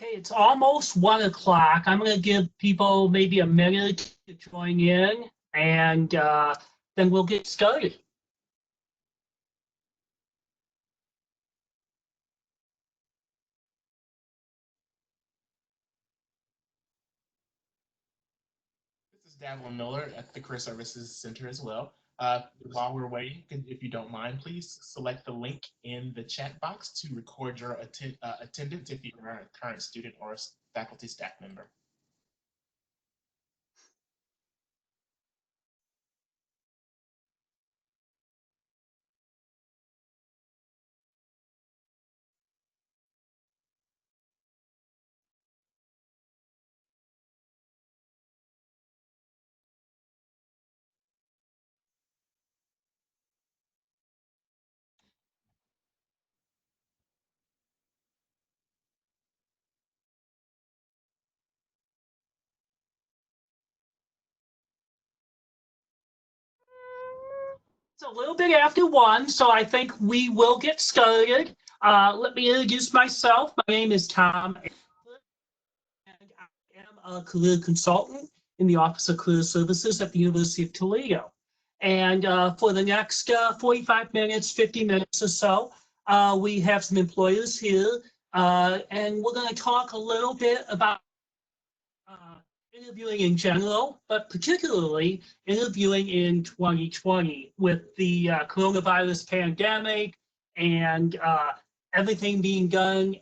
Okay, it's almost 1 o'clock. I'm going to give people maybe a minute to join in, and then we'll get started. This is Davlin Miller at the Career Services Center as well. While we're waiting, if you don't mind, please select the link in the chat box to record your attendance if you're a current student or a faculty staff member. It's a little bit after 1, so I think we will get started. Let me introduce myself. My name is Tom, and I am a career consultant in the Office of Career Services at the University of Toledo. And for the next 45 minutes, 50 minutes or so, we have some employers here, and we're going to talk a little bit about interviewing in general, but particularly interviewing in 2020 with the coronavirus pandemic and everything being done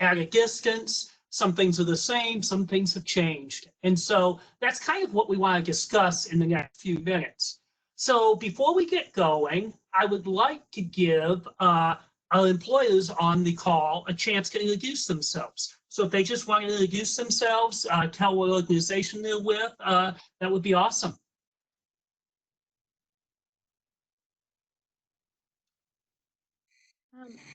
at a distance. Some things are the same, some things have changed. And so that's kind of what we want to discuss in the next few minutes. So before we get going, I would like to give our employers on the call a chance to introduce themselves. So if they just want to introduce themselves, tell what organization they're with, that would be awesome.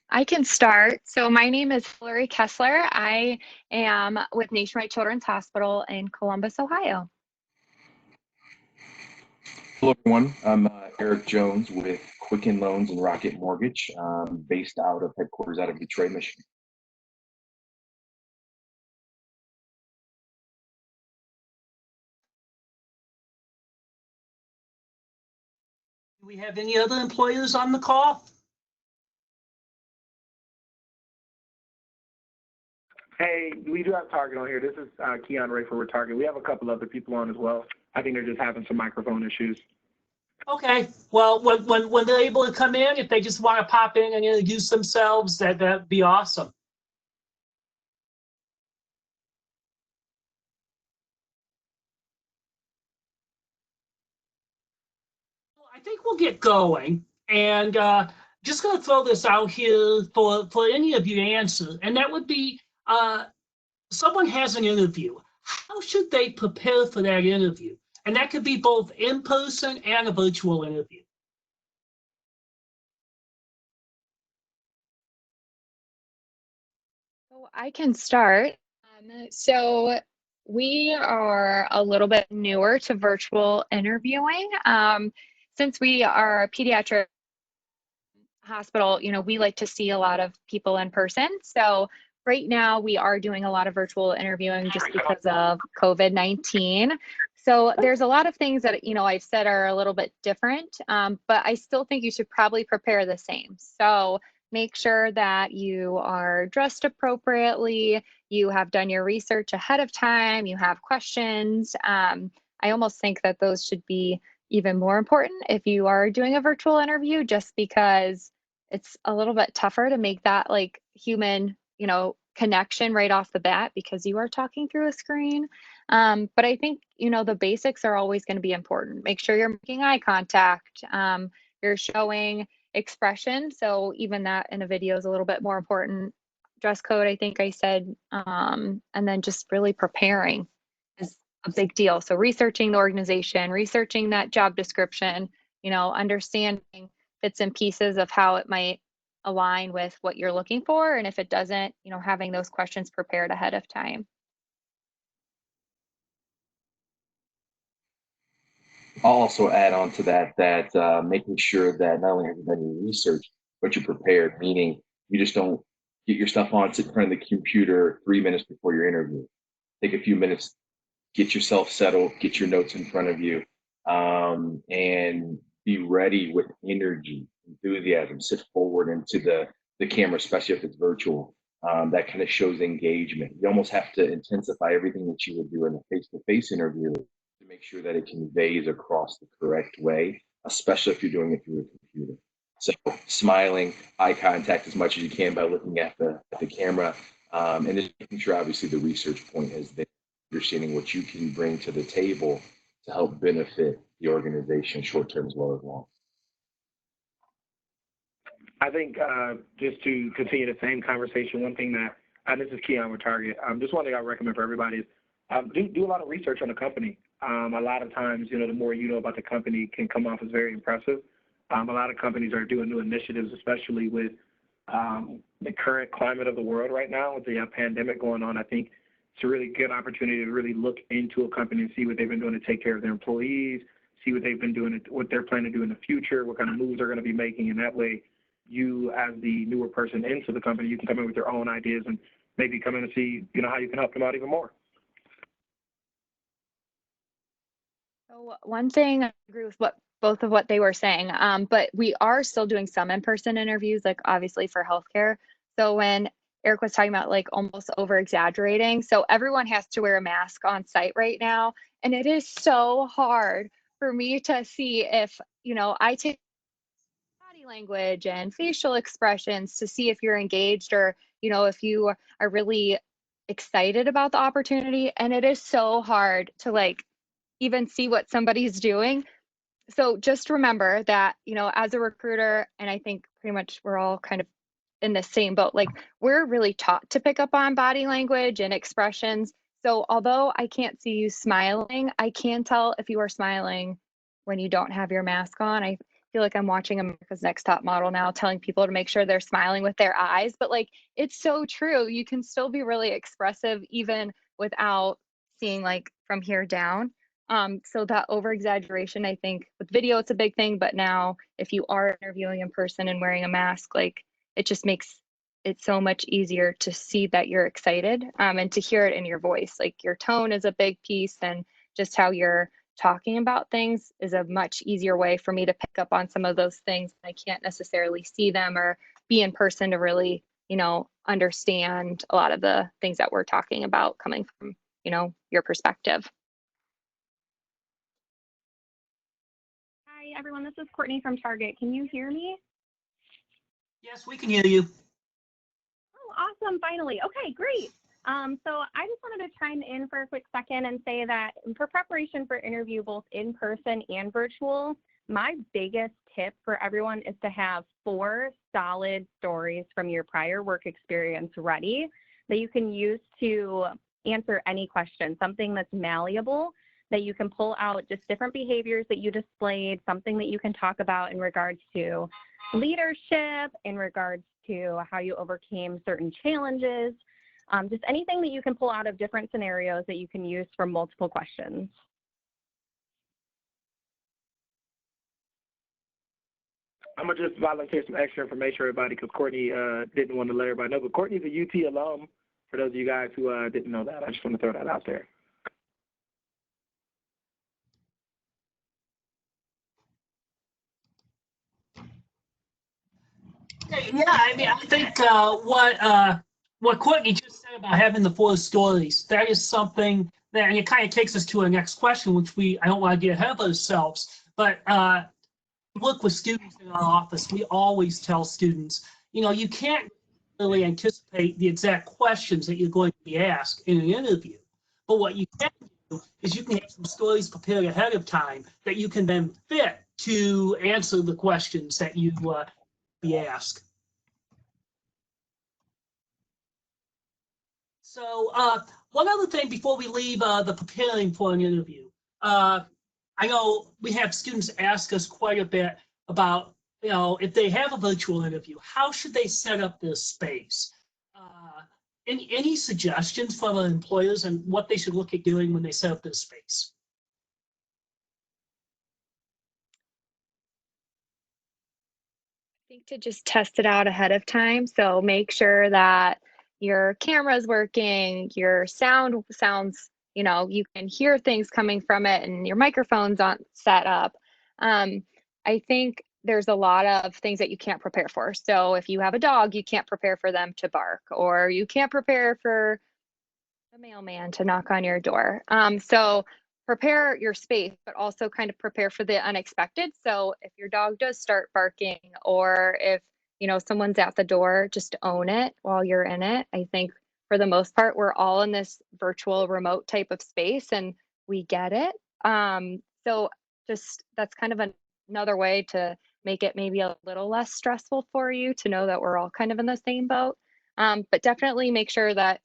I can start. So my name is Hillary Kessler. I am with Nationwide Children's Hospital in Columbus, Ohio. Hello, everyone. I'm Eric Jones with Quicken Loans and Rocket Mortgage, based out of headquarters out of Detroit, Michigan. Do we have any other employers on the call? Hey, we do have Target on here. This is Keon Ray for Target. We have a couple other people on as well. I think they're just having some microphone issues. Okay. Well, when they're able to come in, if they just want to pop in and introduce themselves, that'd be awesome. I think we'll get going, and just going to throw this out here for any of you to answer, and that would be someone has an interview. How should they prepare for that interview? And that could be both in person and a virtual interview. So I can start. So we are a little bit newer to virtual interviewing. Since we are a pediatric hospital, we like to see a lot of people in person. So right now we are doing a lot of virtual interviewing just because of COVID-19. So there's a lot of things that, I've said are a little bit different, but I still think you should probably prepare the same. So make sure that you are dressed appropriately, you have done your research ahead of time, you have questions. I almost think that those should be even more important if you are doing a virtual interview, just because it's a little bit tougher to make that like human, connection right off the bat because you are talking through a screen. But I think, the basics are always going to be important. Make sure you're making eye contact, you're showing expression. So even that in a video is a little bit more important. Dress code, I think I said, and then just really preparing is a big deal. So researching the organization, researching that job description, understanding bits and pieces of how it might align with what you're looking for. And if it doesn't, having those questions prepared ahead of time. I'll also add on to that, making sure that not only have you done your research, but you're prepared, meaning you just don't get your stuff on, sit in front of the computer 3 minutes before your interview. Take a few minutes, get yourself settled, get your notes in front of you, and be ready with energy, enthusiasm. Sit forward into the camera, especially if it's virtual. That kind of shows engagement. You almost have to intensify everything that you would do in a face-to-face interview to make sure that it conveys across the correct way, especially if you're doing it through a computer. So smiling, eye contact as much as you can by looking at the camera, and then making sure obviously the research point is there, understanding what you can bring to the table to help benefit the organization short term as well as long. I think just to continue the same conversation, one thing that, and this is Keon with Target, just one thing I recommend for everybody is do a lot of research on the company. A lot of times, the more you know about the company can come off as very impressive. A lot of companies are doing new initiatives, especially with the current climate of the world right now with the pandemic going on. I think it's a really good opportunity to really look into a company and see what they've been doing to take care of their employees, see what they've been doing, what they're planning to do in the future, what kind of moves they're going to be making, and that way you, as the newer person into the company, you can come in with your own ideas and maybe come in and see, how you can help them out even more. So one thing, I agree with both of what they were saying, but we are still doing some in-person interviews, like obviously for healthcare. So when Eric was talking about like almost over exaggerating, so everyone has to wear a mask on site right now, and it is so hard for me to see if, I take body language and facial expressions to see if you're engaged or, if you are really excited about the opportunity. And it is so hard to like even see what somebody's doing. So just remember that, as a recruiter, and I think pretty much we're all kind of in the same boat, like we're really taught to pick up on body language and expressions. So although I can't see you smiling, I can tell if you are smiling when you don't have your mask on. I feel like I'm watching America's Next Top Model now, telling people to make sure they're smiling with their eyes, but like it's so true. You can still be really expressive even without seeing like from here down. So that over exaggeration, I think with video, it's a big thing, but now if you are interviewing in person and wearing a mask, like it just makes it so much easier to see that you're excited, and to hear it in your voice. Like your tone is a big piece, and just how you're talking about things is a much easier way for me to pick up on some of those things. I can't necessarily see them or be in person to really, understand a lot of the things that we're talking about coming from, your perspective. Hi, everyone. This is Courtney from Target. Can you hear me? Yes, we can hear you. Oh, awesome. Finally. Okay, great. So I just wanted to chime in for a quick second and say that for preparation for interview, both in person and virtual, my biggest tip for everyone is to have 4 solid stories from your prior work experience ready that you can use to answer any question, something that's malleable, that you can pull out just different behaviors that you displayed, something that you can talk about in regards to leadership, in regards to how you overcame certain challenges, just anything that you can pull out of different scenarios that you can use for multiple questions. I'm going to just volunteer some extra information for everybody because Courtney didn't want to let everybody know, but Courtney's a UT alum, for those of you guys who didn't know that. I just want to throw that out there. Yeah, I mean, I think what Courtney just said about having the 4 stories, that is something that, and it kind of takes us to our next question, which I don't want to get ahead of ourselves, but look with students in our office, we always tell students, you can't really anticipate the exact questions that you're going to be asked in an interview, but what you can do is you can have some stories prepared ahead of time that you can then fit to answer the questions that you be asked. So one other thing before we leave the preparing for an interview, I know we have students ask us quite a bit about, if they have a virtual interview, how should they set up this space? Any suggestions from employers and what they should look at doing when they set up this space? think to just test it out ahead of time. So make sure that your camera's working, your sound sounds, you can hear things coming from it and your microphone's on set up. I think there's a lot of things that you can't prepare for. So if you have a dog, you can't prepare for them to bark, or you can't prepare for the mailman to knock on your door. So prepare your space, but also kind of prepare for the unexpected. So if your dog does start barking, or if someone's at the door, just own it while you're in it. I think for the most part, we're all in this virtual remote type of space and we get it. So just that's kind of another way to make it maybe a little less stressful for you, to know that we're all kind of in the same boat. But definitely make sure that,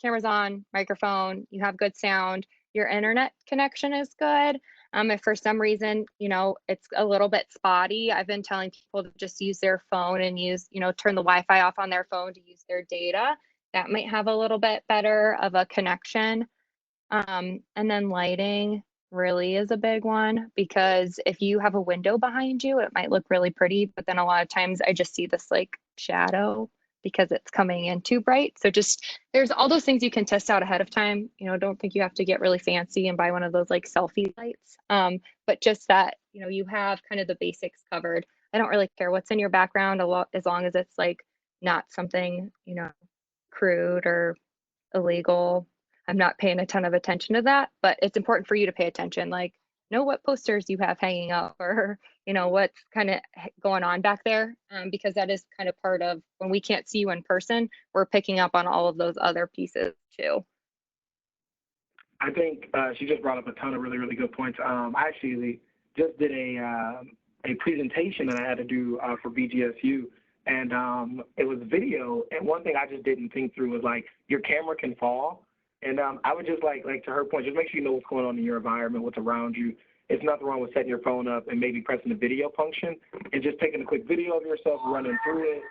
camera's on, microphone, you have good sound, your internet connection is good. If for some reason, it's a little bit spotty, I've been telling people to just use their phone and use, turn the Wi-Fi off on their phone to use their data. That might have a little bit better of a connection. And then lighting really is a big one, because if you have a window behind you, it might look really pretty, but then a lot of times I just see this like shadow because it's coming in too bright. So just, there's all those things you can test out ahead of time. Don't think you have to get really fancy and buy one of those like selfie lights. But just that, you have kind of the basics covered. I don't really care what's in your background a lot, as long as it's like not something, crude or illegal. I'm not paying a ton of attention to that, but it's important for you to pay attention. Like, know what posters you have hanging up, or what's kind of going on back there, because that is kind of part of when we can't see you in person, we're picking up on all of those other pieces too. I think she just brought up a ton of really, really good points. I actually just did a presentation that I had to do for BGSU, and it was video. And one thing I just didn't think through was like, your camera can fall. And I would just like to her point, just make sure you know what's going on in your environment, what's around you. There's nothing wrong with setting your phone up and maybe pressing the video function and just taking a quick video of yourself running through it.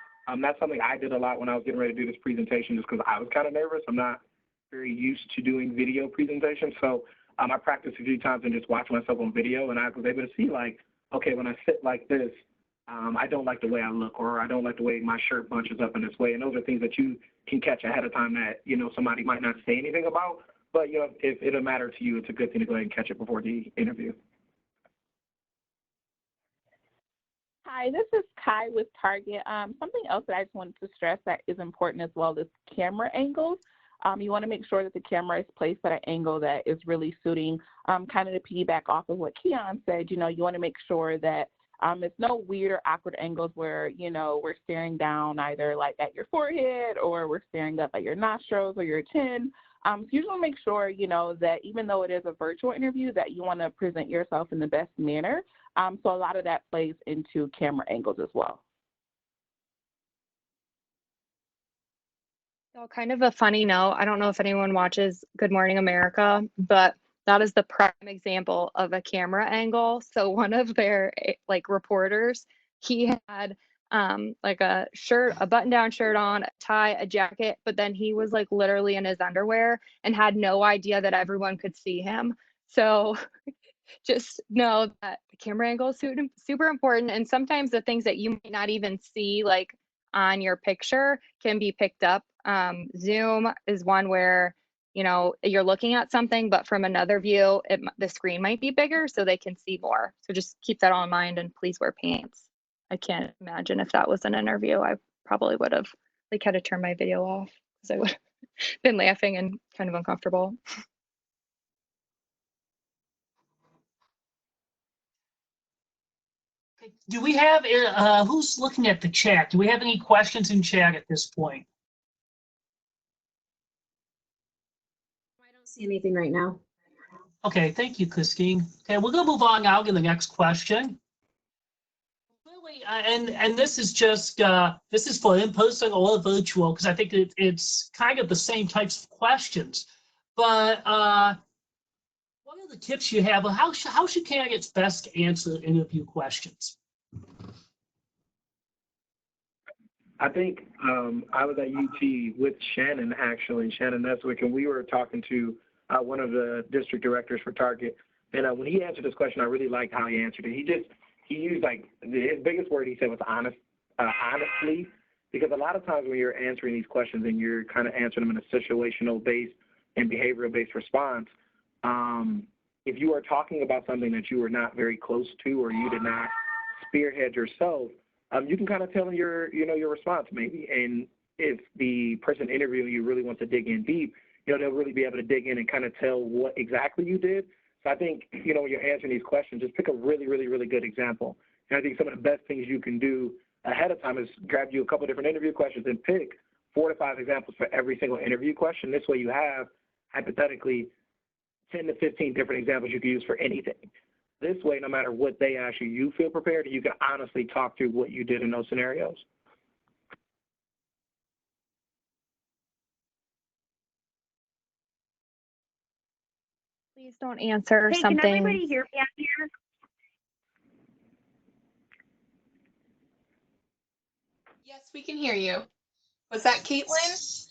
That's something I did a lot when I was getting ready to do this presentation, just because I was kind of nervous. I'm not very used to doing video presentations. So I practiced a few times and just watched myself on video, and I was able to see like, okay, when I sit like this, I don't like the way I look, or I don't like the way my shirt bunches up in this way. And those are things that you can catch ahead of time that, somebody might not say anything about. But, if it'll matter to you, it's a good thing to go ahead and catch it before the interview. Hi, this is Kai with Target. Something else that I just wanted to stress that is important as well is camera angles. You want to make sure that the camera is placed at an angle that is really suiting, kind of to piggyback off of what Keon said. You want to make sure that it's no weird or awkward angles where, we're staring down either like at your forehead, or we're staring up at your nostrils or your chin. So you just want to make sure, that even though it is a virtual interview, that you want to present yourself in the best manner. So a lot of that plays into camera angles as well. So kind of a funny note, I don't know if anyone watches Good Morning America, but that is the prime example of a camera angle. So one of their like reporters, he had like a shirt, a button-down shirt on, a tie, a jacket, but then he was like literally in his underwear and had no idea that everyone could see him. So just know that the camera angle is super important. And sometimes the things that you might not even see like on your picture can be picked up. Zoom is one where, you're looking at something, but from another view, the screen might be bigger so they can see more. So just keep that all in mind, and please wear pants. I can't imagine if that was an interview, I probably would have like had to turn my video off because I would have been laughing and kind of uncomfortable. Do we have, who's looking at the chat? Do we have any questions in chat at this point? I don't see anything right now. Okay, thank you, Christine. Okay, we're gonna move on now to the next question. Really, and this is just, this is for in-person or virtual, because I think it's kind of the same types of questions. But what are the tips you have? How should candidates best answer interview questions? I think I was at UT with Shannon, actually, Shannon Neswick, and we were talking to one of the district directors for Target. And when he answered this question, I really liked how he answered it. He used like his biggest word he said was honest. honestly, because a lot of times when you're answering these questions and you're kind of answering them in a situational based and behavioral based response, if you are talking about something that you are not very close to or you did not spearhead yourself, you can kind of tell in your response maybe. And if the person interviewing you really wants to dig in deep, they'll really be able to dig in and kind of tell what exactly you did. So I think, when you're answering these questions, just pick a really, really, really good example. And I think some of the best things you can do ahead of time is grab you a couple different interview questions and pick 4 to 5 examples for every single interview question. This way you have, hypothetically, 10 to 15 different examples you can use for anything. This way, no matter what they ask you, you feel prepared and you can honestly talk through what you did in those scenarios. Please don't answer Hey, something. can everybody hear me out here? Yes, we can hear you. Was that Caitlin?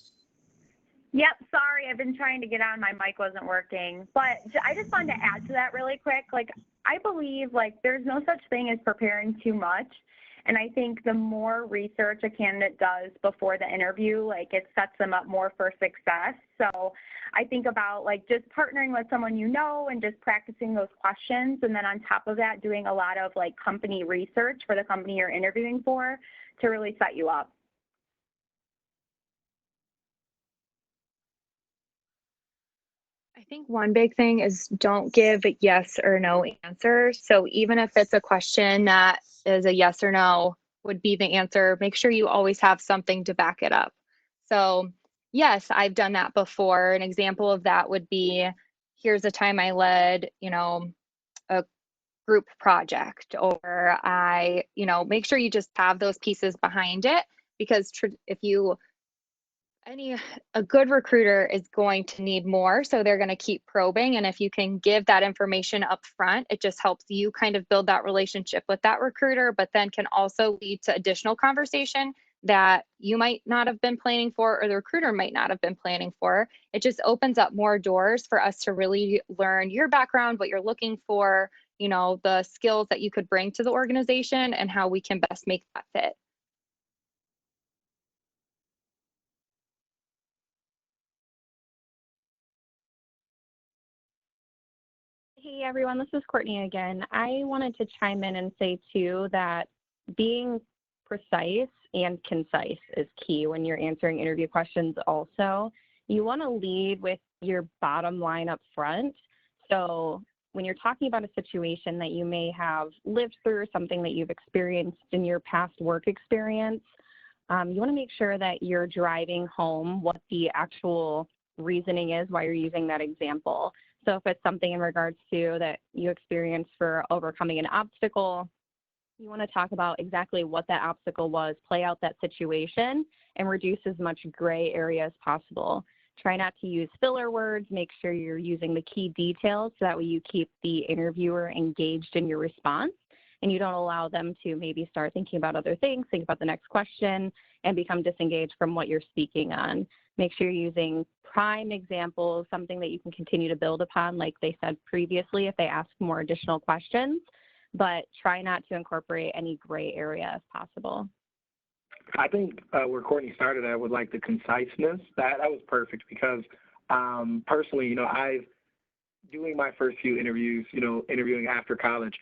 Yep, sorry, I've been trying to get on, my mic wasn't working. But I just wanted to add to that really quick. I believe, there's no such thing as preparing too much. And I think the more research a candidate does before the interview, it sets them up more for success. So I think about, just partnering with someone and just practicing those questions. And then on top of that, doing a lot of, company research for the company you're interviewing for to really set you up. I think one big thing is don't give a yes or no answer. So even if it's a question that is a yes or no would be the answer, make sure you always have something to back it up. So yes, I've done that before. An example of that would be, here's a time I led, a group project, or I, make sure you just have those pieces behind it, because a good recruiter is going to need more, so they're going to keep probing. And if you can give that information up front, it just helps you kind of build that relationship with that recruiter, but then can also lead to additional conversation that you might not have been planning for, or the recruiter might not have been planning for. It just opens up more doors for us to really learn your background, what you're looking for, the skills that you could bring to the organization, and how we can best make that fit. Hey everyone, this is Courtney again. I wanted to chime in and say too that being precise and concise is key when you're answering interview questions also. You want to lead with your bottom line up front. So when you're talking about a situation that you may have lived through, something that you've experienced in your past work experience, you want to make sure that you're driving home what the actual reasoning is why you're using that example. So if it's something in regards to that you experienced for overcoming an obstacle, you want to talk about exactly what that obstacle was, play out that situation, and reduce as much gray area as possible. Try not to use filler words. Make sure you're using the key details so that way you keep the interviewer engaged in your response, and you don't allow them to maybe start thinking about other things, think about the next question, and become disengaged from what you're speaking on. Make sure you're using prime examples, something that you can continue to build upon, like they said previously, if they ask more additional questions, but try not to incorporate any gray area if possible. I think where Courtney started at with the conciseness, that was perfect, because personally, I've doing my first few interviews, interviewing after college,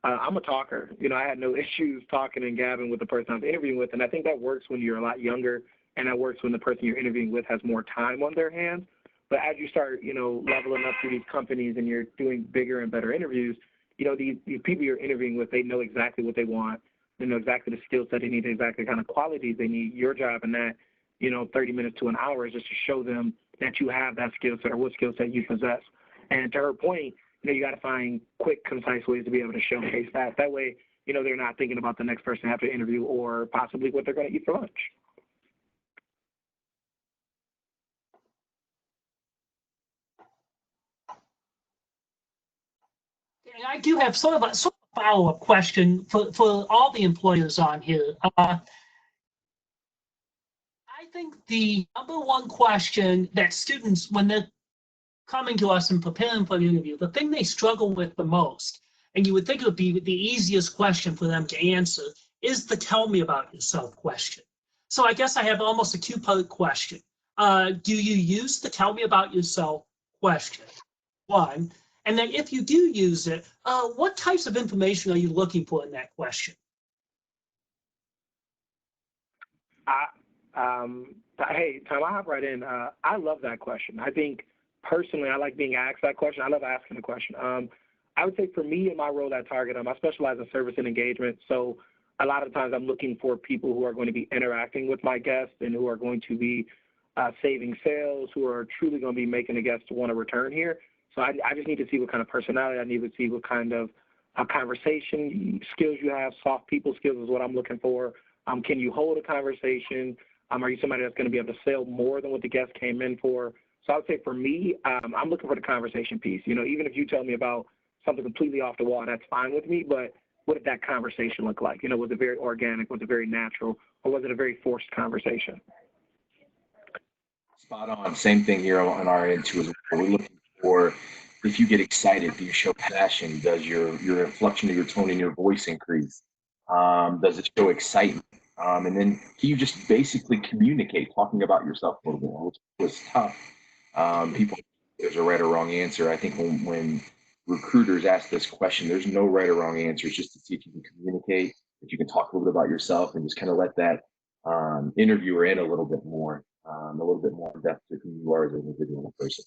I'm a talker. I had no issues talking and gabbing with the person I was interviewing with, and I think that works when you're a lot younger, and that works when the person you're interviewing with has more time on their hands. But as you start, leveling up through these companies and you're doing bigger and better interviews, these people you're interviewing with, they know exactly what they want. They know exactly the skill set they need, exactly the kind of qualities they need. Your job in that, 30 minutes to an hour is just to show them that you have that skill set or what skill set you possess. And to her point, you got to find quick, concise ways to be able to showcase that. That way, they're not thinking about the next person after the interview or possibly what they're going to eat for lunch. And I do have sort of a follow-up question for all the employers on here. I think the number one question that students, when they're coming to us and preparing for the interview, the thing they struggle with the most, and you would think it would be the easiest question for them to answer, is the tell me about yourself question. So I guess I have almost a two-part question. Do you use the tell me about yourself question? One, and then if you do use it, what types of information are you looking for in that question? Hey, Tom, I'll hop right in. I love that question. I think personally, I like being asked that question. I love asking the question. I would say for me in my role at Target, I specialize in service and engagement. So a lot of times I'm looking for people who are going to be interacting with my guests and who are going to be saving sales, who are truly going to be making the guests want to return here. So I just need to see what kind of personality, I need to see what kind of conversation skills you have. Soft people skills is what I'm looking for. Can you hold a conversation? Are you somebody that's going to be able to sell more than what the guest came in for? So I would say for me, I'm looking for the conversation piece. You know, even if you tell me about something completely off the wall, that's fine with me. But what did that conversation look like? You know, was it very organic? Was it very natural? Or was it a very forced conversation? Spot on. Same thing here on our end too. As well. We're looking for if you get excited, do you show passion? Does your inflection of your tone in your voice increase? Does it show excitement? And then can you just basically communicate, talking about yourself a little bit, which was tough. People, there's a right or wrong answer. I think when recruiters ask this question, there's no right or wrong answer. It's just to see if you can communicate, if you can talk a little bit about yourself and just kind of let that interviewer in a little bit more in depth to who you are as an individual person.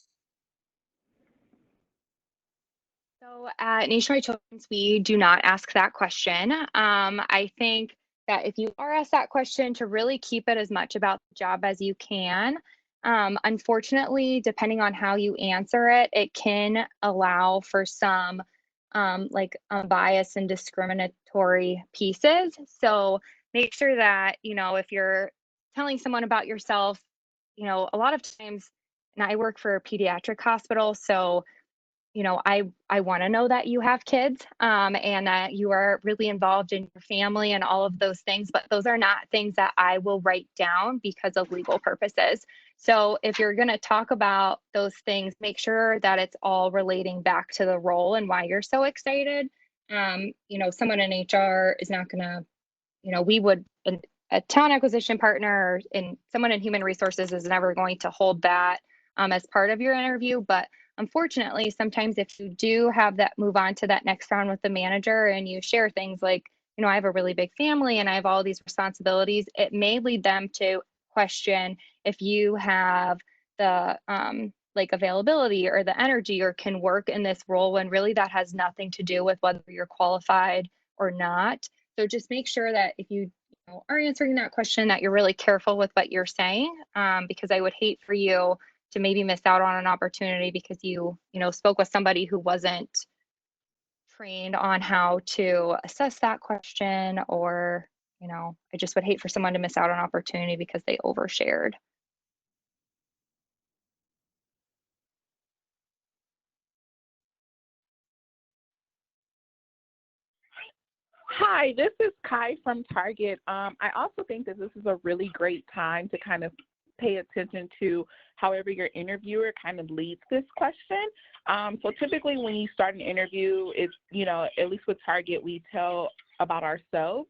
So at Nationwide Children's, we do not ask that question. I think that if you are asked that question, to really keep it as much about the job as you can. Unfortunately, depending on how you answer it, it can allow for some bias and discriminatory pieces. So make sure that, you know, if you're telling someone about yourself, you know, a lot of times, and I work for a pediatric hospital, so you know, I want to know that you have kids and that you are really involved in your family and all of those things, but those are not things that I will write down because of legal purposes. So if you're going to talk about those things, make sure that it's all relating back to the role and why you're so excited. You know, someone in HR is not going to, you know, a talent acquisition partner and someone in human resources is never going to hold that as part of your interview, but unfortunately, sometimes if you do have that move on to that next round with the manager and you share things like, you know, I have a really big family and I have all these responsibilities, it may lead them to question if you have the availability or the energy or can work in this role, when really that has nothing to do with whether you're qualified or not. So just make sure that if you are answering that question, that you're really careful with what you're saying, because I would hate for you to maybe miss out on an opportunity because you spoke with somebody who wasn't trained on how to assess that question, or, you know, I just would hate for someone to miss out on an opportunity because they overshared. Hi, this is Kai from Target. I also think that this is a really great time to kind of pay attention to however your interviewer kind of leads this question. So typically when you start an interview, it's, you know, at least with Target, we tell about ourselves.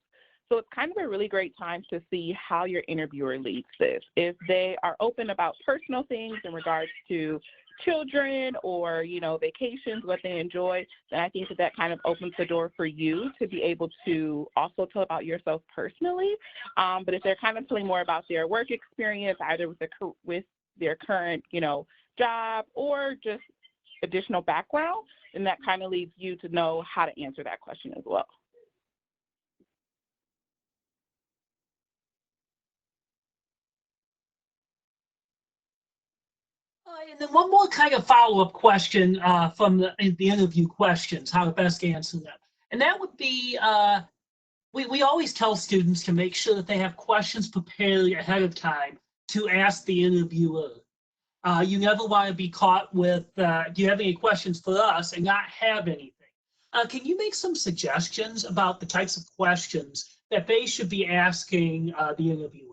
So it's kind of a really great time to see how your interviewer leads this. If they are open about personal things in regards to children or, you know, vacations, what they enjoy, then I think that kind of opens the door for you to be able to also tell about yourself personally. But if they're kind of telling more about their work experience, either with their current, you know, job or just additional background, then that kind of leads you to know how to answer that question as well. And then one more kind of follow-up question from the interview questions, how to best answer them. And that would be, we always tell students to make sure that they have questions prepared ahead of time to ask the interviewer. You never want to be caught with, do you have any questions for us, and not have anything. Can you make some suggestions about the types of questions that they should be asking the interviewer?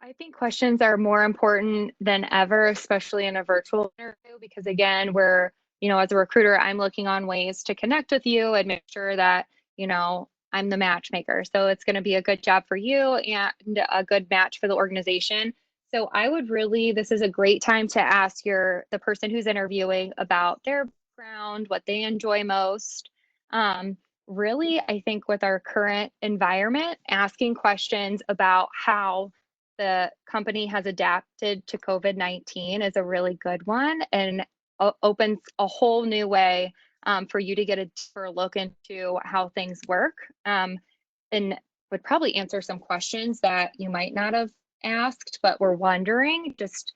I think questions are more important than ever, especially in a virtual interview, because again, we're as a recruiter, I'm looking on ways to connect with you and make sure that, I'm the matchmaker. So it's going to be a good job for you and a good match for the organization. So I would really, this is a great time to ask the person who's interviewing about their background, what they enjoy most. Really, I think with our current environment, asking questions about how the company has adapted to COVID-19 is a really good one, and opens a whole new way for you to get a deeper look into how things work, and would probably answer some questions that you might not have asked but were wondering. Just,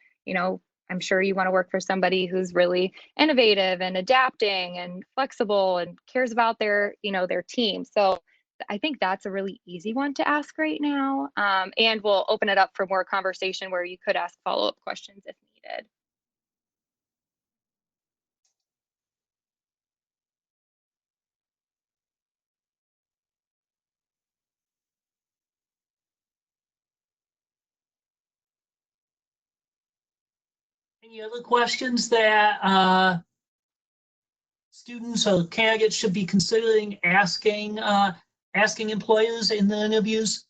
I'm sure you want to work for somebody who's really innovative and adapting and flexible and cares about their team. So I think that's a really easy one to ask right now. And we'll open it up for more conversation where you could ask follow-up questions if needed. Any other questions that students or candidates should be considering asking employers in the interviews?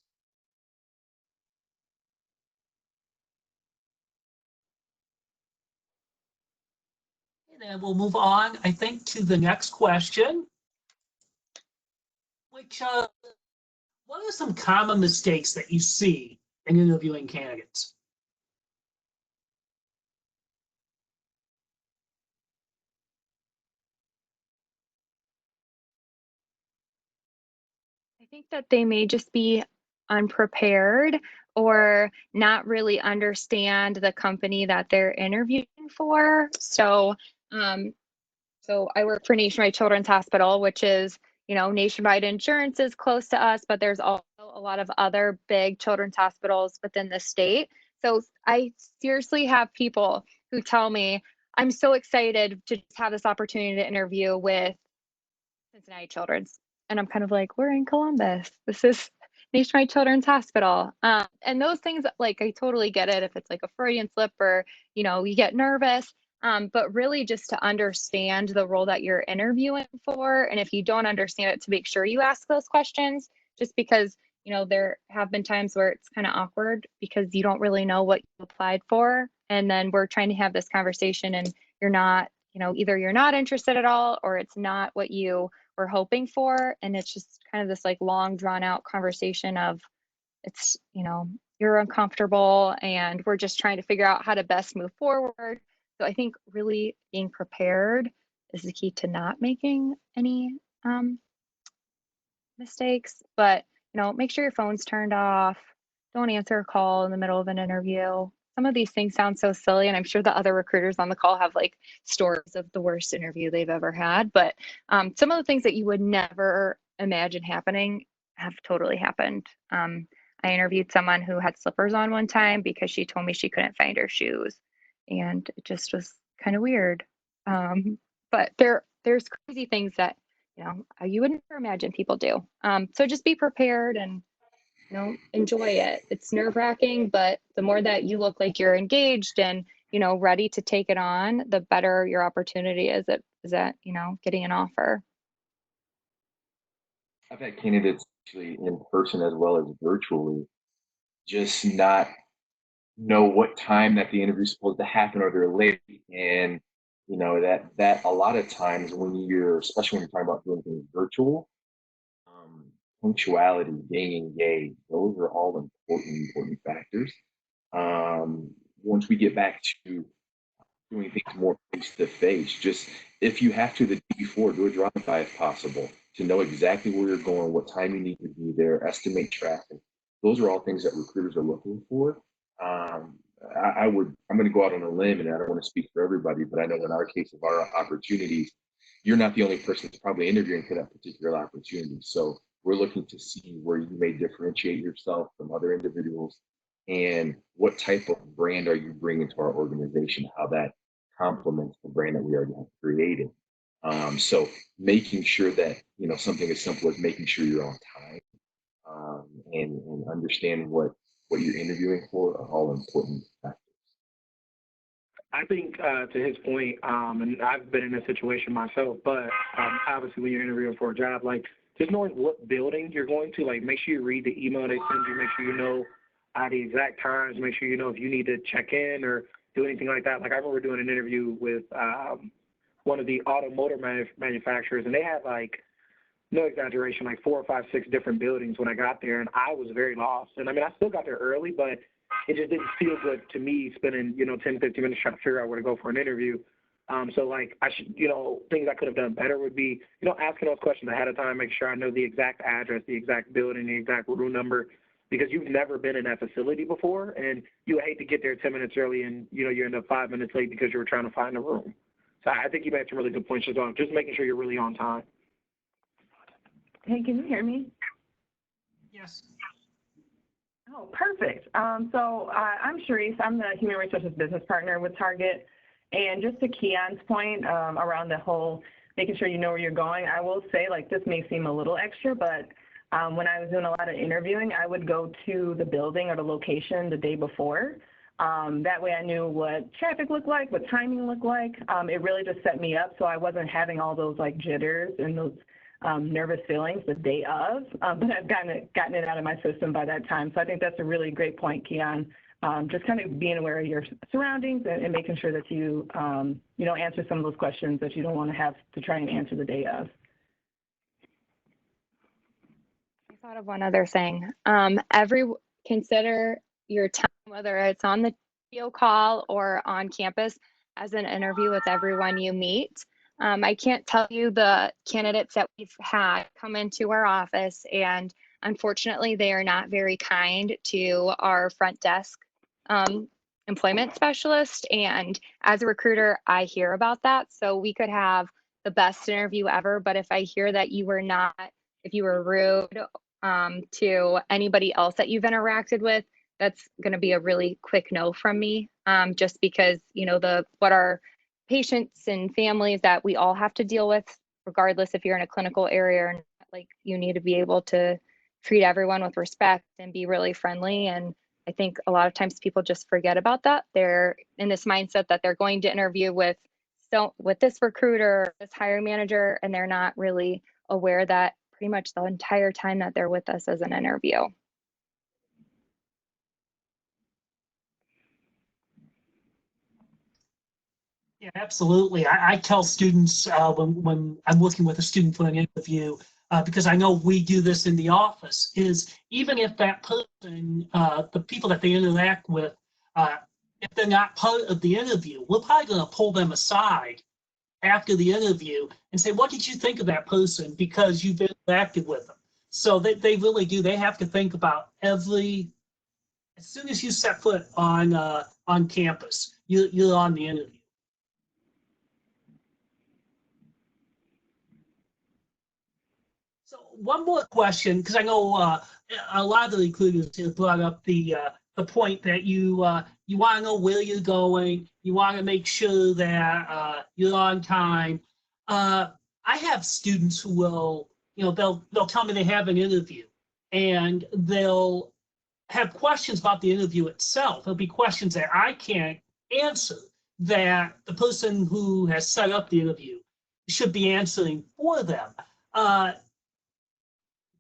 And then we'll move on, I think, to the next question, which what are some common mistakes that you see in interviewing candidates? I think that they may just be unprepared or not really understand the company that they're interviewing for. So, so I work for Nationwide Children's Hospital, which is, nationwide insurance is close to us, but there's also a lot of other big children's hospitals within the state. So I seriously have people who tell me, I'm so excited to just have this opportunity to interview with Cincinnati Children's. And I'm kind of like, we're in Columbus. This is Nationwide Children's Hospital. And those things, like, I totally get it if it's like a Freudian slip or, you get nervous. But really just to understand the role that you're interviewing for. And if you don't understand it, to make sure you ask those questions, just because, there have been times where it's kind of awkward because you don't really know what you applied for. And then we're trying to have this conversation and you're not, either you're not interested at all or it's not what you were hoping for. And it's just kind of this like long drawn out conversation of it's, you're uncomfortable and we're just trying to figure out how to best move forward. So I think really being prepared is the key to not making any mistakes, but make sure your phone's turned off. Don't answer a call in the middle of an interview. Some of these things sound so silly, and I'm sure the other recruiters on the call have like stories of the worst interview they've ever had. But some of the things that you would never imagine happening have totally happened. I interviewed someone who had slippers on one time because she told me she couldn't find her shoes, and it just was kind of weird. But there's crazy things that you wouldn't never imagine people do. So just be prepared and enjoy it. It's nerve-wracking, but the more that you look like you're engaged and ready to take it on, the better your opportunity is at getting an offer. I've had candidates actually in person as well as virtually just not know what time that the interview is supposed to happen or they're late. And that a lot of times when you're, especially when you're talking about doing things virtual, punctuality, being engaged, those are all important factors. Once we get back to doing things more face to face, just if you have to the day before, do a drive-by if possible to know exactly where you're going, what time you need to be there, estimate traffic. Those are all things that recruiters are looking for. I'm going to go out on a limb, and I don't want to speak for everybody, but I know in our case of our opportunities, you're not the only person that's probably interviewing for that particular opportunity. So we're looking to see where you may differentiate yourself from other individuals and what type of brand are you bringing to our organization, how that complements the brand that we already have created. So making sure that, something as simple as making sure you're on time and understanding what you're interviewing for are all important factors. I think to his point, and I've been in this situation myself, but obviously when you're interviewing for a job, like just knowing what building you're going to, like make sure you read the email they send you, make sure you know the exact times, make sure you know if you need to check in or do anything like that. Like I remember doing an interview with one of the automotive manufacturers, and they had like, no exaggeration, like 4 or 5, 6 different buildings when I got there, and I was very lost. And I mean, I still got there early, but it just didn't feel good to me spending, 10, 15 minutes trying to figure out where to go for an interview. So like I should, things I could have done better would be, asking those questions ahead of time, make sure I know the exact address, the exact building, the exact room number, because you've never been in that facility before, and you hate to get there 10 minutes early and, you end up 5 minutes late because you were trying to find a room. So I think you made some really good points as well, just making sure you're really on time. Hey, can you hear me? Yes. Oh, perfect. I'm Sharice. I'm the Human Resources Business Partner with Target. And just to Keon's point around the whole making sure you know where you're going, I will say, like, this may seem a little extra, but when I was doing a lot of interviewing, I would go to the building or the location the day before. That way I knew what traffic looked like, what timing looked like. It really just set me up so I wasn't having all those, like, jitters and those nervous feelings the day of, but I've gotten it out of my system by that time. So I think that's a really great point, Keon. Just kind of being aware of your surroundings and making sure that you, answer some of those questions that you don't want to have to try and answer the day of. I thought of one other thing. Consider your time, whether it's on the video call or on campus, as an interview with everyone you meet. I can't tell you the candidates that we've had come into our office, and unfortunately, they are not very kind to our front desk employment specialist. And as a recruiter, I hear about that. So we could have the best interview ever, but if I hear that if you were rude to anybody else that you've interacted with, that's going to be a really quick no from me, just because, what our patients and families that we all have to deal with, regardless if you're in a clinical area or not, like, you need to be able to treat everyone with respect and be really friendly. And I think a lot of times people just forget about that. They're in this mindset that they're going to interview with this recruiter, this hiring manager, and they're not really aware that pretty much the entire time that they're with us as an interview. Yeah, absolutely. I tell students when I'm working with a student for an interview, because I know we do this in the office, is even if that person, the people that they interact with, if they're not part of the interview, we're probably going to pull them aside after the interview and say, what did you think of that person? Because you've interacted with them. So they really do. They have to think about as soon as you set foot on campus, you're on the interview. So one more question, because I know a lot of the recruiters have brought up the point that you want to know where you're going, you want to make sure that you're on time. I have students who will, they'll tell me they have an interview, and they'll have questions about the interview itself. There'll be questions that I can't answer that the person who has set up the interview should be answering for them.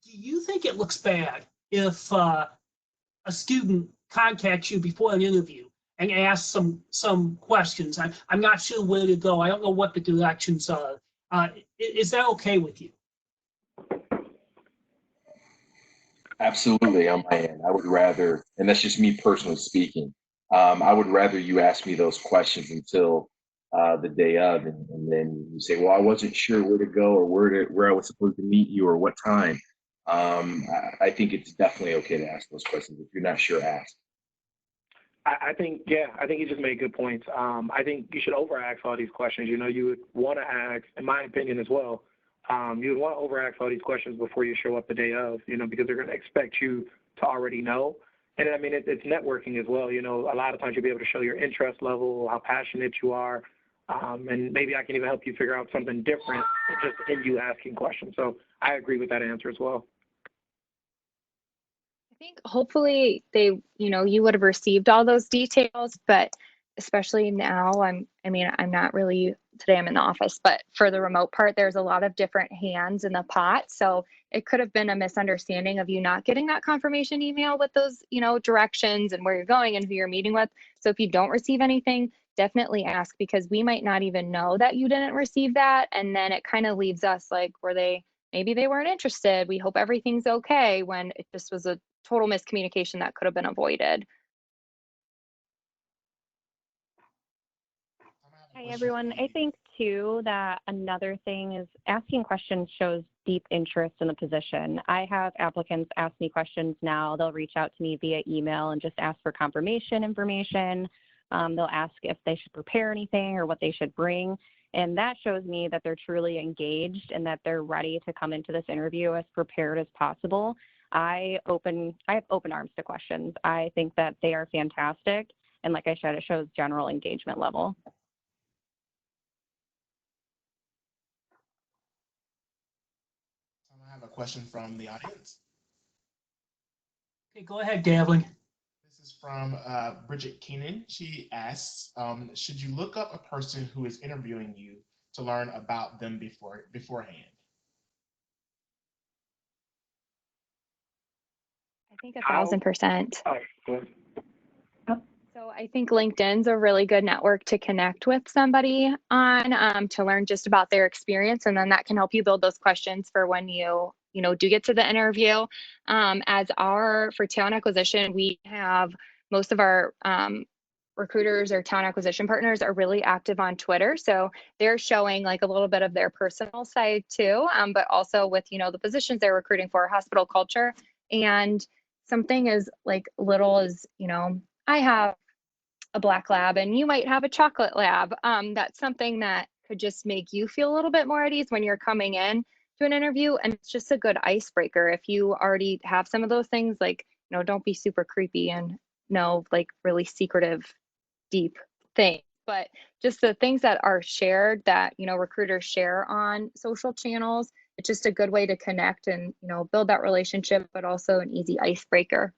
Do you think it looks bad if a student contacts you before an interview and asks some questions? I'm not sure where to go. I don't know what the directions are. Is that okay with you? Absolutely, on my end. I would rather, and that's just me personally speaking, I would rather you ask me those questions until the day of, and then you say, well, I wasn't sure where to go or where I was supposed to meet you or what time. I think it's definitely okay to ask those questions. If you're not sure, ask. I think you just made good points. I think you should over-ask all these questions. You would want to ask, in my opinion as well, you would want to over-ask all these questions before you show up the day of, because they're going to expect you to already know. And I mean, it's networking as well. A lot of times you'll be able to show your interest level, how passionate you are, and maybe I can even help you figure out something different just in you asking questions. So I agree with that answer as well. I think hopefully you would have received all those details, but especially now, I mean, I'm not really, today I'm in the office, but for the remote part, there's a lot of different hands in the pot. So it could have been a misunderstanding of you not getting that confirmation email with those, you know, directions and where you're going and who you're meeting with. So if you don't receive anything, definitely ask, because we might not even know that you didn't receive that. And then it kind of leaves us like, maybe they weren't interested. We hope everything's okay, when it just was a total miscommunication that could have been avoided. Hi, everyone. I think, too, that another thing is asking questions shows deep interest in the position. I have applicants ask me questions now. They'll reach out to me via email and just ask for confirmation information. They'll ask if they should prepare anything or what they should bring. And that shows me that they're truly engaged and that they're ready to come into this interview as prepared as possible. I have open arms to questions. I think that they are fantastic. And like I said, it shows general engagement level. I have a question from the audience. Okay, go ahead, Davlin. This is from Bridget Keenan. She asks, should you look up a person who is interviewing you to learn about them beforehand? I think 1,000%. Oh, good. So I think LinkedIn's a really good network to connect with somebody on, to learn just about their experience, and then that can help you build those questions for when you do get to the interview. For talent acquisition, we have most of our recruiters or talent acquisition partners are really active on Twitter, so they're showing like a little bit of their personal side too, but also with the positions they're recruiting for, hospital culture, and something as like little as I have a black lab and you might have a chocolate lab. That's something that could just make you feel a little bit more at ease when you're coming in to an interview. And it's just a good icebreaker. If you already have some of those things, like, don't be super creepy and like really secretive, deep things. But just the things that are shared that, recruiters share on social channels, it's just a good way to connect and, build that relationship, but also an easy icebreaker.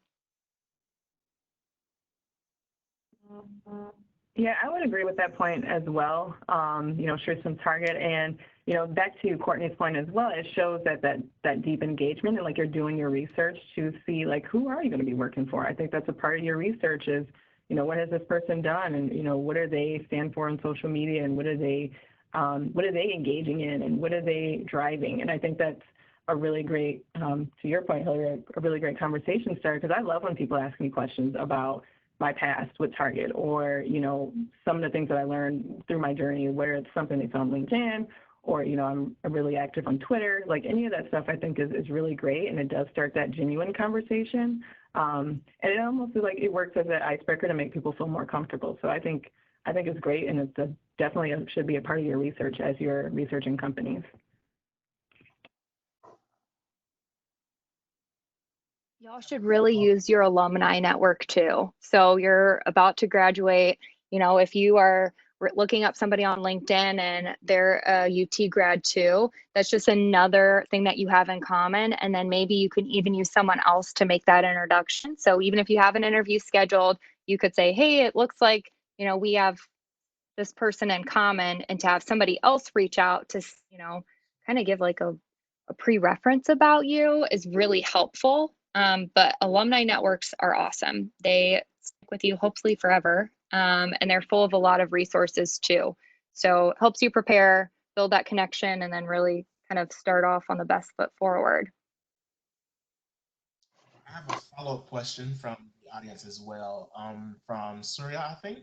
Yeah, I would agree with that point as well. Sure, some target, and back to Courtney's point as well, it shows that deep engagement and like you're doing your research to see like who are you going to be working for. I think that's a part of your research is what has this person done, and what do they stand for on social media, and what are they engaging in, and what are they driving. And I think that's a really great, to your point, Hillary, a really great conversation starter, because I love when people ask me questions about my past with Target, or some of the things that I learned through my journey, whether it's something they saw on LinkedIn, or I'm really active on Twitter. Like any of that stuff I think is really great, and it does start that genuine conversation, and it almost is like it works as an icebreaker to make people feel more comfortable. So I think it's great, and it's definitely should be a part of your research as you're researching companies. Y'all should really use your alumni network too. So you're about to graduate, if you are looking up somebody on LinkedIn and they're a UT grad too, that's just another thing that you have in common. And then maybe you can even use someone else to make that introduction. So even if you have an interview scheduled, you could say, hey, it looks like, we have this person in common, and to have somebody else reach out to, kind of give like a pre-reference about you is really helpful. But alumni networks are awesome. They stick with you hopefully forever. And they're full of a lot of resources too. So it helps you prepare, build that connection, and then really kind of start off on the best foot forward. I have a follow-up question from the audience as well, from Surya, I think.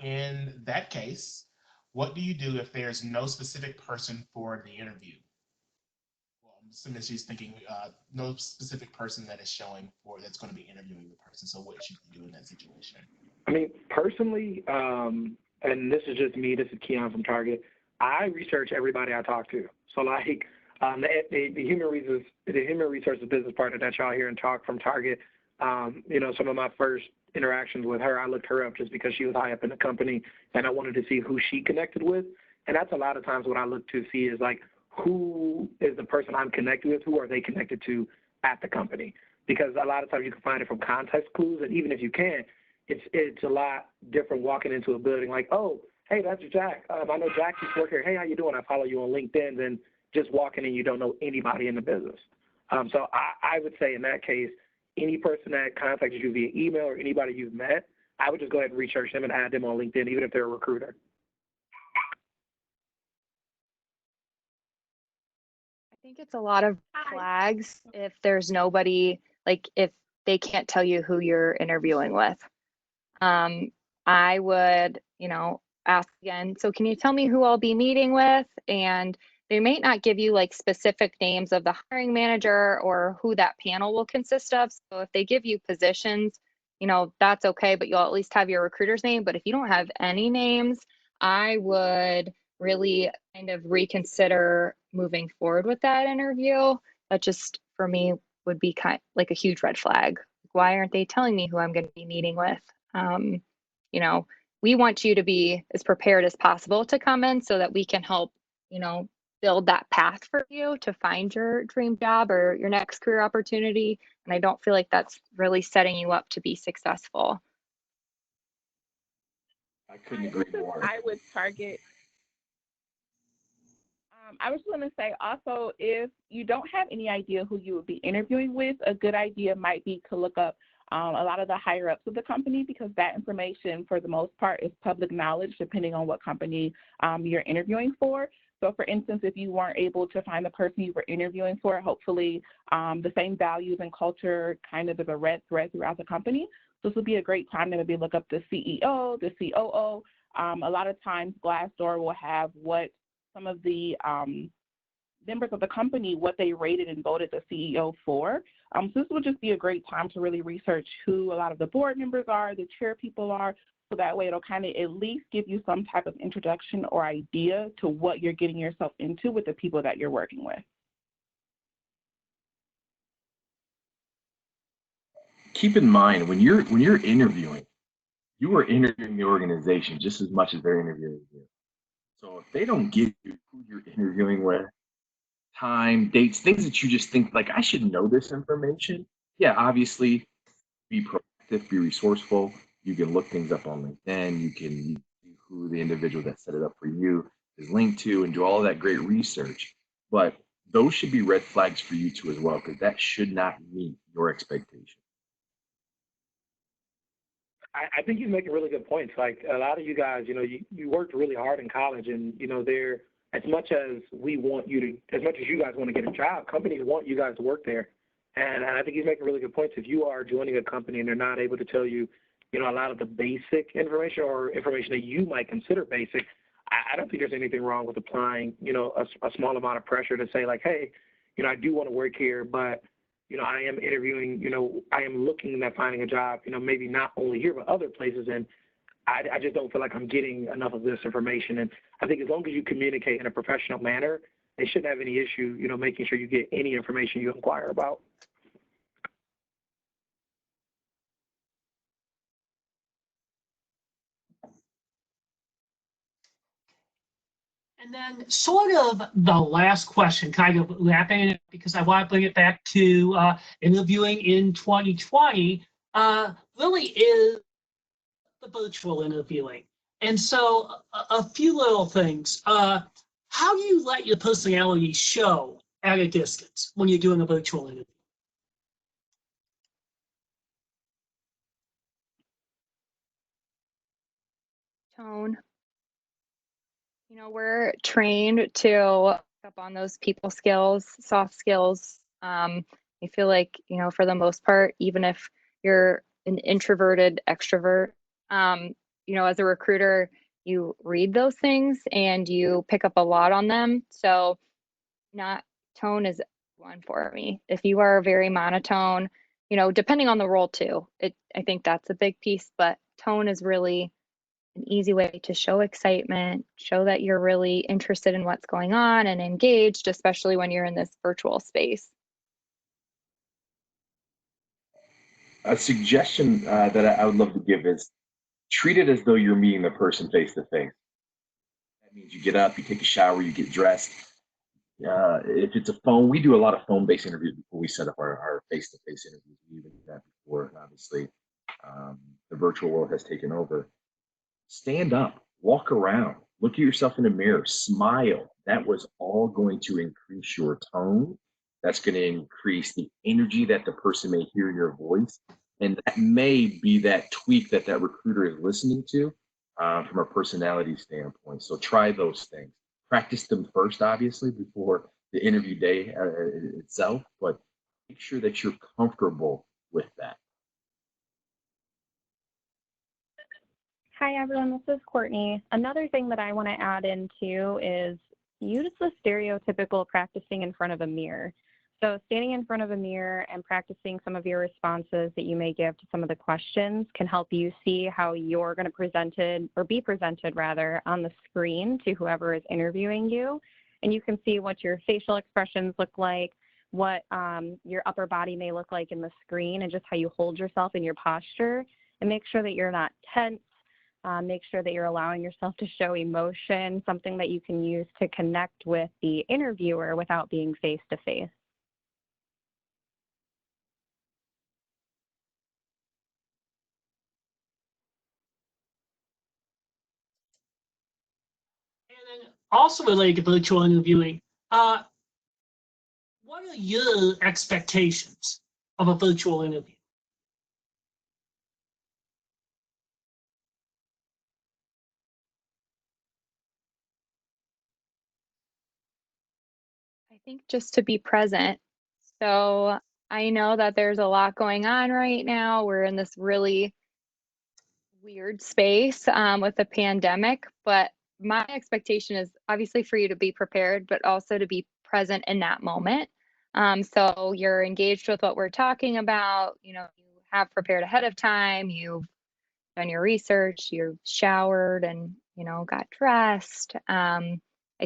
In that case, what do you do if there's no specific person for the interview? Well, I'm assuming she's thinking no specific person that is showing for that's going to be interviewing the person. So what should you do in that situation? I mean, personally, and this is just me, this is Keon from Target, I research everybody I talk to. So like the human resources business partner that y'all hear and talk from Target, some of my first interactions with her, I looked her up just because she was high up in the company, and I wanted to see who she connected with. And that's a lot of times what I look to see is like, who is the person I'm connected with? Who are they connected to at the company? Because a lot of times you can find it from context clues, and even if you can't, it's a lot different walking into a building like, oh, hey, that's Jack. I know Jack used to work here. Hey, how you doing? I follow you on LinkedIn. Than just walking in, you don't know anybody in the business. So I would say in that case, any person that contacted you via email or anybody you've met, I would just go ahead and research them and add them on LinkedIn, even if they're a recruiter. I think it's a lot of flags if there's nobody, like if they can't tell you who you're interviewing with. I would, ask again, so can you tell me who I'll be meeting with? And they may not give you like specific names of the hiring manager or who that panel will consist of. So if they give you positions, that's okay, but you'll at least have your recruiter's name. But if you don't have any names, I would really kind of reconsider moving forward with that interview. That just for me would be kind like a huge red flag. Why aren't they telling me who I'm going to be meeting with? We want you to be as prepared as possible to come in so that we can help, build that path for you to find your dream job or your next career opportunity. And I don't feel like that's really setting you up to be successful. I couldn't agree more. I would target. I was going to say also, if you don't have any idea who you would be interviewing with, a good idea might be to look up a lot of the higher ups of the company, because that information for the most part is public knowledge depending on what company you're interviewing for. So for instance, if you weren't able to find the person you were interviewing for, hopefully the same values and culture kind of is a red thread throughout the company. So this would be a great time to maybe look up the CEO, the COO. A lot of times Glassdoor will have what some of the members of the company, what they rated and voted the CEO for. So this would just be a great time to really research who a lot of the board members are, the chair people are, so that way it'll kind of at least give you some type of introduction or idea to what you're getting yourself into with the people that you're working with. Keep in mind, when you're interviewing, you are interviewing the organization just as much as they're interviewing you. So if they don't give you who you're interviewing with, time, dates, things that you just think like, I should know this information. Yeah, obviously be proactive, be resourceful. You can look things up on LinkedIn. You can see who the individual that set it up for you is linked to and do all of that great research. But those should be red flags for you too as well, because that should not meet your expectations. I think you make a really good points. Like a lot of you guys, you worked really hard in college, and they're as much as we want you to, as much as you guys want to get a job, companies want you guys to work there. And I think he's making really good points. If you are joining a company and they're not able to tell you, a lot of the basic information or information that you might consider basic, I don't think there's anything wrong with applying, a small amount of pressure to say like, hey, I do want to work here, but I am interviewing, I am looking at finding a job, maybe not only here, but other places. And I just don't feel like I'm getting enough of this information. And I think as long as you communicate in a professional manner, they shouldn't have any issue, making sure you get any information you inquire about. And then sort of the last question, kind of wrapping it, because I want to bring it back to interviewing in 2020, really is the virtual interviewing. And so a few little things. How do you let your personality show at a distance when you're doing a virtual interview? Tone. We're trained to pick up on those people skills, soft skills. I feel like, for the most part, even if you're an introverted extrovert, as a recruiter, you read those things and you pick up a lot on them. So tone is one for me. If you are very monotone, depending on the role too, I think that's a big piece, but tone is really an easy way to show excitement, show that you're really interested in what's going on and engaged, especially when you're in this virtual space. A suggestion that I would love to give is treat it as though you're meeting the person face to face. That means you get up, you take a shower, you get dressed. If it's a phone, we do a lot of phone-based interviews before we set up our face-to-face interviews. We even do that before, obviously. The the virtual world has taken over. Stand up, walk around, look at yourself in the mirror, smile. That was all going to increase your tone. That's going to increase the energy that the person may hear your voice. And that may be that tweak that that recruiter is listening to from a personality standpoint. So try those things. Practice them first, obviously, before the interview day itself, but make sure that you're comfortable with that. Hi, everyone. This is Courtney. Another thing that I want to add in too is use the stereotypical practicing in front of a mirror. So standing in front of a mirror and practicing some of your responses that you may give to some of the questions can help you see how you're going to present it, or be presented rather, on the screen to whoever is interviewing you. And you can see what your facial expressions look like, what your upper body may look like in the screen, and just how you hold yourself in your posture, and make sure that you're not tense. Make sure that you're allowing yourself to show emotion, something that you can use to connect with the interviewer without being face-to-face. And then also related to virtual interviewing, what are your expectations of a virtual interview? I think just to be present. So I know that there's a lot going on right now. We're in this really weird space with the pandemic, but my expectation is obviously for you to be prepared, but also to be present in that moment. So you're engaged with what we're talking about, you have prepared ahead of time, you've done your research, you've showered and, got dressed. I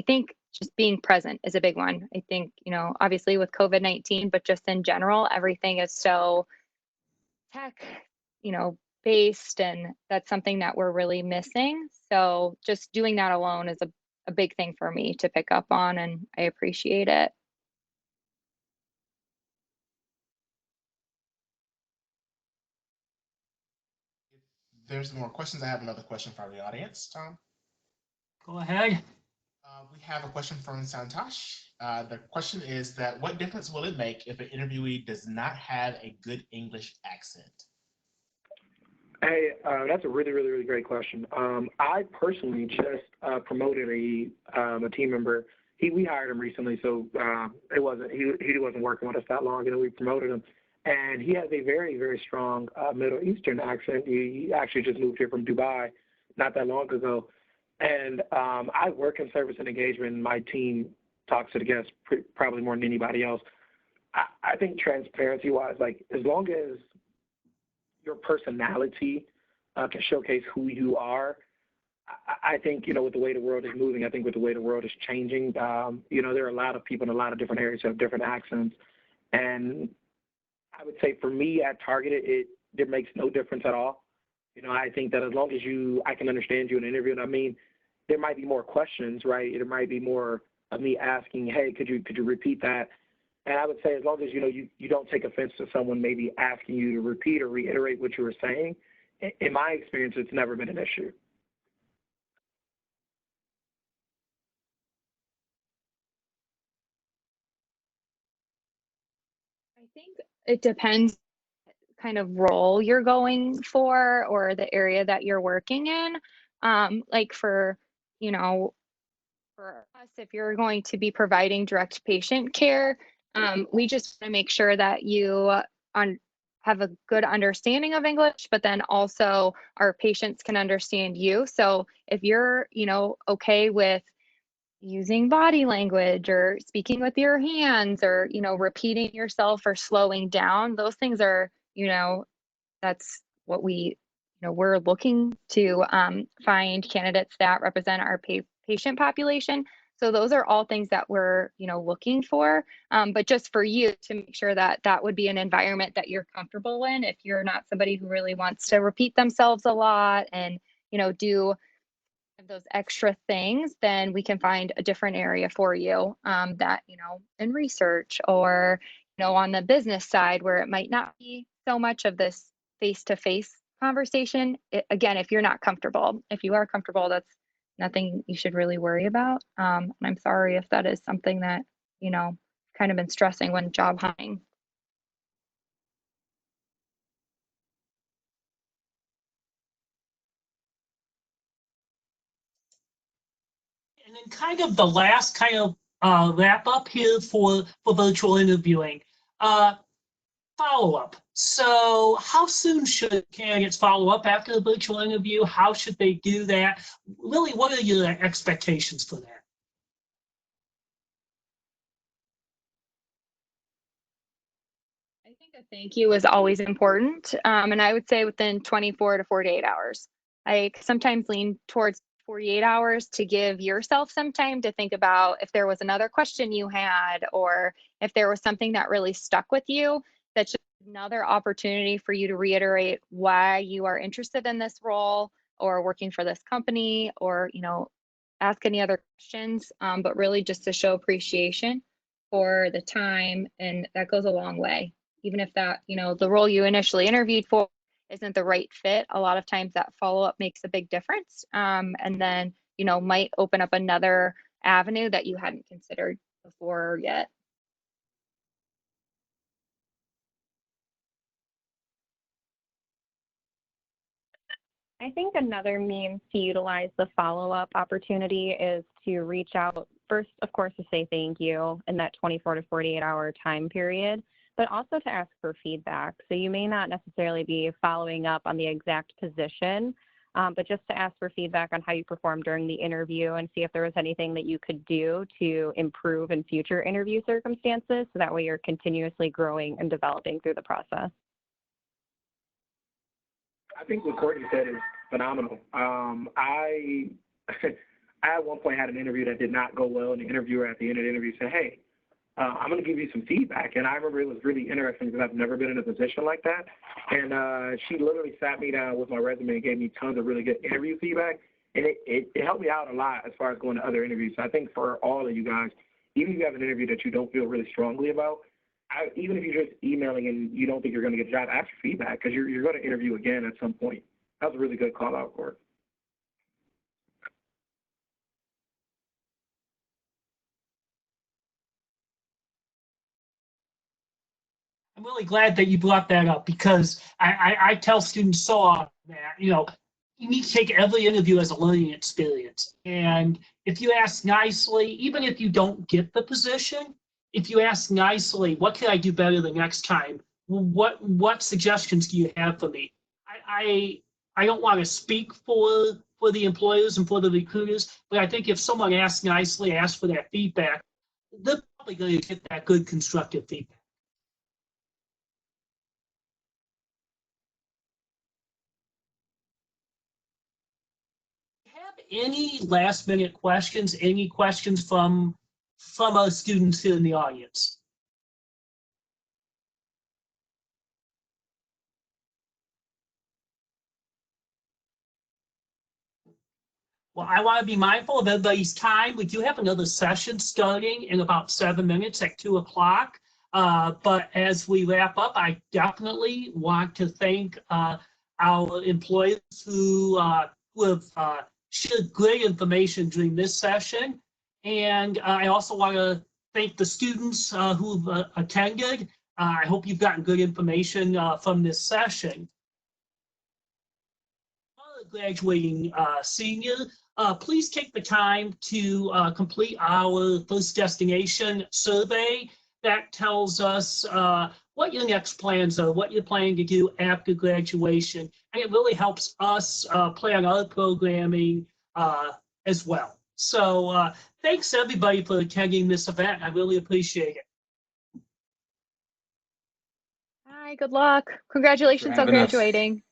think just being present is a big one. I think, obviously with COVID-19, but just in general, everything is so tech, based, and that's something that we're really missing. So just doing that alone is a big thing for me to pick up on, and I appreciate it. If there's more questions, I have another question for the audience, Tom. Go ahead. We have a question from Santosh. The question is that what difference will it make if an interviewee does not have a good English accent? Hey, that's a really, really, really great question. I personally just promoted a team member. We hired him recently, so he wasn't working with us that long. We promoted him, and he has a very, very strong Middle Eastern accent. He actually just moved here from Dubai not that long ago. And I work in service and engagement, and my team talks to the guests probably more than anybody else. I think transparency-wise, like as long as your personality can showcase who you are, I think, with the way the world is moving, I think with the way the world is changing, there are a lot of people in a lot of different areas who have different accents. And I would say for me at Target, it makes no difference at all. I think that as long as I can understand you in an interview, and I mean, there might be more questions, right? It might be more of me asking, hey, could you repeat that? And I would say as long as, you don't take offense to someone maybe asking you to repeat or reiterate what you were saying, in my experience, it's never been an issue. I think it depends kind of role you're going for or the area that you're working in. Like for us, if you're going to be providing direct patient care, we just want to make sure that you have a good understanding of English, but then also our patients can understand you. So if you're, okay with using body language or speaking with your hands or, repeating yourself or slowing down, those things are, that's what we're looking to find candidates that represent our patient population. So those are all things that we're, looking for. But just for you to make sure that that would be an environment that you're comfortable in. If you're not somebody who really wants to repeat themselves a lot and, do those extra things, then we can find a different area for you that, in research or, on the business side where it might not be so much of this face-to-face conversation. Again, if you're not comfortable. If you are comfortable, that's nothing you should really worry about. And I'm sorry if that is something that, you know, kind of been stressing when job hunting. And then kind of the last kind of wrap up here for virtual interviewing. Follow up. So how soon should candidates follow up after the virtual interview? How should they do that? Really, what are your expectations for that? I think a thank you is always important. And I would say within 24 to 48 hours. I sometimes lean towards 48 hours to give yourself some time to think about if there was another question you had, or if there was something that really stuck with you. That's just another opportunity for you to reiterate why you are interested in this role or working for this company, or, you know, ask any other questions, but really just to show appreciation for the time. And that goes a long way. Even if that, you know, the role you initially interviewed for isn't the right fit, a lot of times that follow-up makes a big difference. And then, you know, might open up another avenue that you hadn't considered before yet. I think another means to utilize the follow-up opportunity is to reach out first, of course, to say thank you in that 24 to 48 hour time period, but also to ask for feedback. So you may not necessarily be following up on the exact position, but just to ask for feedback on how you performed during the interview and see if there was anything that you could do to improve in future interview circumstances. So that way you're continuously growing and developing through the process. I think what Courtney said is phenomenal. I at one point had an interview that did not go well, and the interviewer at the end of the interview said, "Hey, I'm going to give you some feedback." And I remember it was really interesting because I've never been in a position like that. And she literally sat me down with my resume and gave me tons of really good interview feedback. And it helped me out a lot as far as going to other interviews. So I think for all of you guys, even if you have an interview that you don't feel really strongly about, even if you're just emailing and you don't think you're going to get a job, ask for feedback because you're going to interview again at some point. That was a really good call out, Court. I'm really glad that you brought that up, because I tell students so often that, you know, you need to take every interview as a learning experience. And if you ask nicely, even if you don't get the position, if you ask nicely, what can I do better the next time? What suggestions do you have for me? I don't want to speak for the employers and for the recruiters, but I think if someone asks nicely, asks for that feedback, they're probably going to get that good constructive feedback. Have any last minute questions? Any questions from our students here in the audience? Well, I want to be mindful of everybody's time. We do have another session starting in about 7 minutes at 2 o'clock. But as we wrap up, I definitely want to thank our employees who have shared great information during this session. And I also want to thank the students who've attended. I hope you've gotten good information from this session. Graduating senior, please take the time to complete our first destination survey. That tells us what your next plans are, what you're planning to do after graduation, and it really helps us plan our programming as well. So thanks everybody for attending this event. I really appreciate it. Hi, good luck. Congratulations on graduating.